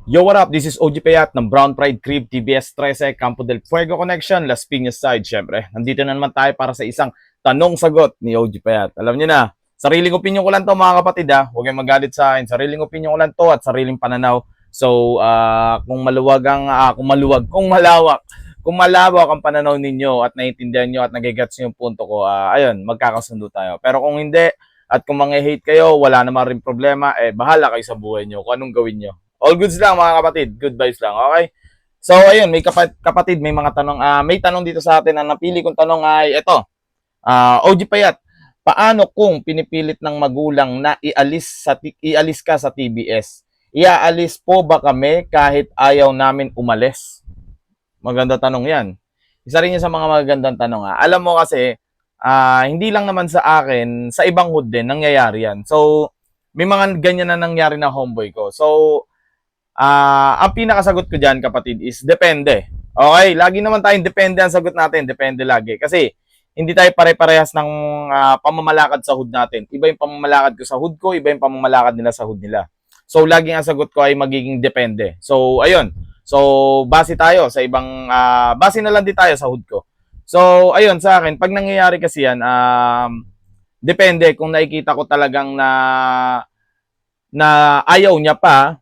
Yo, what up? This is OG Payat ng Brown Pride Crib, TBS 13, Campo del Fuego Connection, Las Piñas Side, syempre. Nandito na naman tayo para sa isang tanong-sagot ni OG Payat. Alam niyo na, sariling opinion ko lang to mga kapatid ha. Huwag kayong magalit sa akin. Sariling opinion ko lang to at sariling pananaw. So, kung malawak, kung malawak ang pananaw ninyo at naiintindihan nyo at nagigets nyo yung punto ko, ayun, magkakasundo tayo. Pero kung hindi, at kung mga-hate kayo, wala naman rin problema, bahala kayo sa buhay nyo kung anong gawin nyo. All goods lang mga kapatid. Good vibes lang, okay? So ayun, may kapatid, may mga tanong, may tanong dito sa atin. Ang napili kong tanong ay ito. OG Payat, paano kung pinipilit ng magulang na ialis ka sa TBS? Iaalis po ba kami kahit ayaw namin umalis? Maganda tanong 'yan. Isa rin 'yan sa mga magagandang tanong. Alam mo kasi, hindi lang naman sa akin, sa ibang hood din nangyayari 'yan. So, may mga ganyan na nangyari na homeboy ko. So, ang pinakasagot ko dyan, kapatid, is depende. Okay? Lagi naman tayong depende ang sagot natin. Depende lagi. Kasi, hindi tayo pare-parehas ng pamamalakad sa hood natin. Iba yung pamamalakad ko sa hood ko, iba yung pamamalakad nila sa hood nila. So, laging ang sagot ko ay magiging depende. So, ayun. So, base tayo sa ibang, base na lang din tayo sa hood ko. So, ayun, sa akin, pag nangyayari kasi yan, depende kung nakikita ko talagang na ayaw niya pa.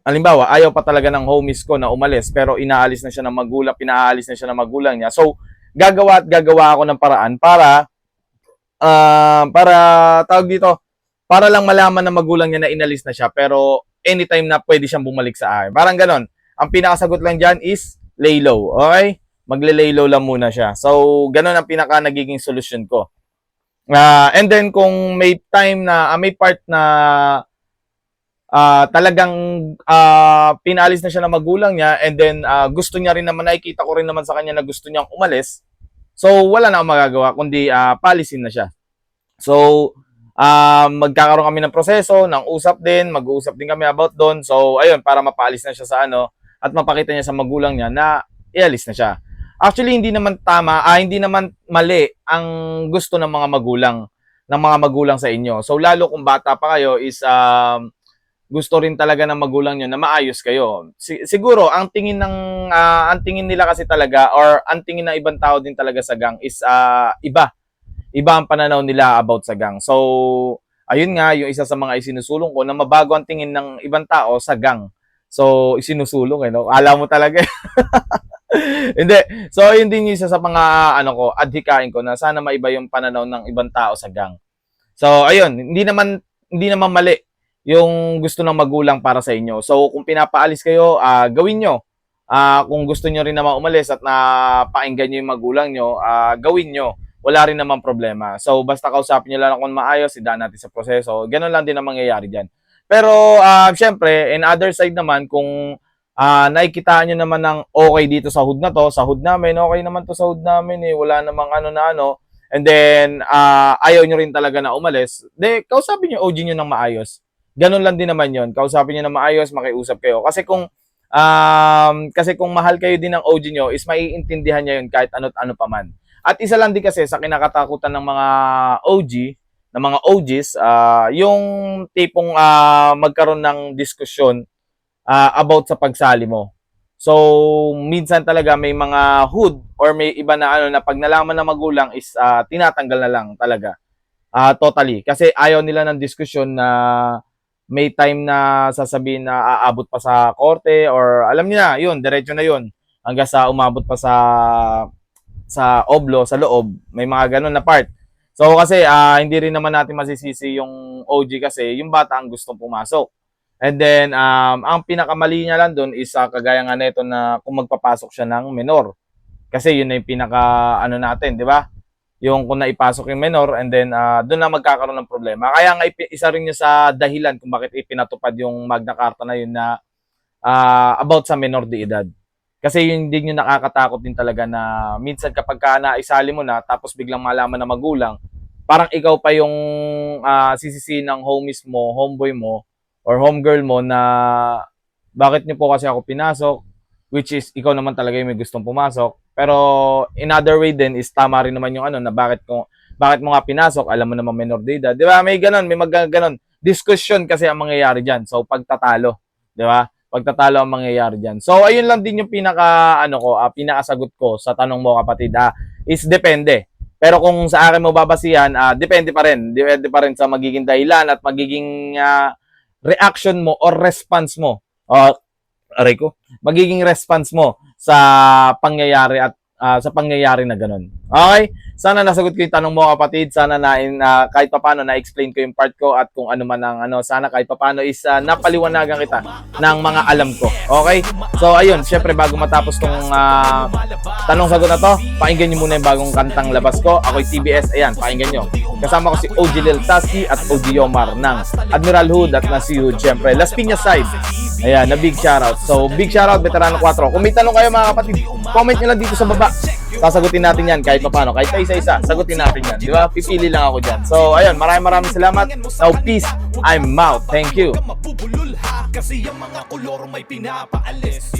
Halimbawa, ayaw pa talaga ng homies ko na umalis pero inaalis na siya ng magulang, pinaalis na siya ng magulang niya. So, gagawa ako ng paraan para tawag dito, para lang malaman ng magulang niya na inalis na siya pero anytime na pwede siyang bumalik sa akin. Parang ganon. Ang pinakasagot lang dyan is lay low. Okay? Magle-lay low lang muna siya. So, ganon ang pinaka nagiging solusyon ko. And then kung may time na, may part na talagang pinalis na siya ng magulang niya and then gusto niya rin naman, nakikita ko rin naman sa kanya na gusto niyang umalis. So, wala na akong magagawa kundi palisin na siya. So, magkakaroon kami ng proseso, ng usap din, mag-uusap din kami about doon. So, ayun, para mapaalis na siya sa at mapakita niya sa magulang niya na ialis na siya. Actually, hindi naman tama, hindi naman mali ang gusto ng mga magulang sa inyo. So, lalo kung bata pa kayo is gusto rin talaga ng magulang nyo na maayos kayo. Siguro ang tingin nila kasi talaga or ang tingin ng ibang tao din talaga sa gang is iba ang pananaw nila about sa gang. So ayun nga yung isa sa mga isinusulong ko na mabago ang tingin ng ibang tao sa gang. So isinusulong no. Alam mo talaga. Hindi. So yun din yung isa sa mga adhikain ko na sana maiba yung pananaw ng ibang tao sa gang. So ayun, hindi naman mali yung gusto ng magulang para sa inyo. So, kung pinapaalis kayo, gawin nyo. Kung gusto nyo rin naman umalis at napakinggan nyo yung magulang nyo, gawin nyo. Wala rin naman problema. So, basta kausapin nyo lang kung maayos, idaan natin sa proseso. Ganun lang din ang mangyayari dyan. Pero, syempre, in other side naman, kung nakikitaan nyo naman ng okay dito sa hood na to, sa hood namin, okay naman to sa hood namin wala namang and then, ayaw nyo rin talaga na umalis, kausapin nyo OG nyo ng maayos. Ganun lang din naman yon. Kausapin niyo na maayos, makiusap kayo. Kasi kung mahal kayo din ng OG nyo, is maiintindihan niya yun kahit ano't ano pa man. At isa lang din kasi sa kinakatakutan ng mga OG, ng mga OGs, yung tipong magkaroon ng diskusyon about sa pagsali mo. So, minsan talaga may mga hood or may iba na na pag nalaman ng magulang is tinatanggal na lang talaga. Totally. Kasi ayaw nila ng diskusyon na may time na sasabihin na aabot pa sa korte or alam niyo na, yun, diretso na yun. Hanggang sa umabot pa sa oblo, sa loob, may mga ganun na part. So kasi hindi rin naman natin masisisi yung OG kasi yung bata ang gustong pumasok. And then ang pinakamali niya lang doon is kagaya nga nito na kung magpapasok siya ng menor. Kasi yun na yung pinaka natin, di ba? Yung kung naipasok yung menor and then doon na magkakaroon ng problema. Kaya nga isa rin yun sa dahilan kung bakit ipinatupad yung Magna Carta na yun na about sa menor de edad. Kasi yun din yung nakakatakot din talaga na minsan kapag naisali mo na tapos biglang malaman na magulang, parang ikaw pa yung sisisi ng homies mo, homeboy mo, or homegirl mo na bakit niyo po kasi ako pinasok, which is ikaw naman talaga yung may gustong pumasok. Pero in other way din is tama rin naman yung na bakit mo nga pinasok, alam mo naman menor de edad. 'Di ba? May ganun, may magaganon. Discussion kasi ang mangyayari diyan. So pagtatalo, 'di ba? pagtatalo ang mangyayari diyan. So ayun lang din yung pinakasagot ko sa tanong mo kapatid, is depende. Pero kung sa akin mo babasihan, depende pa rin. Depende pa rin sa magiging dahilan at magiging reaction mo or response mo. Aray ko, magiging response mo sa pangyayari at sa pangyayari na ganun. Okay? Sana nasagot ko yung tanong mo kapatid. Sana kahit papaano na-explain ko yung part ko at kung ano man ang sana kahit papaano is napaliwanagan kita ng mga alam ko. Okay? So ayun, syempre bago matapos tong tanong-sagot na to, pakinggan nyo muna yung bagong kantang labas ko. Ako'y TBS. Ayan, pakinggan nyo. Kasama ko si OG Lil Tasky at OG Yomar ng Admiral Hood at Nasi Hood. Syempre, Las Piñas side. Ayan, na big shoutout. So, big shoutout, Veterano 4. Kung may tanong kayo mga kapatid, comment nyo lang dito sa baba. Sasagutin natin yan kahit paano. Kahit isa-isa, sagutin natin yan. Di ba? Pipili lang ako dyan. So, ayun, maraming salamat. Now, peace. I'm out. Thank you. Kasi ang mga kolor may pinapaalis.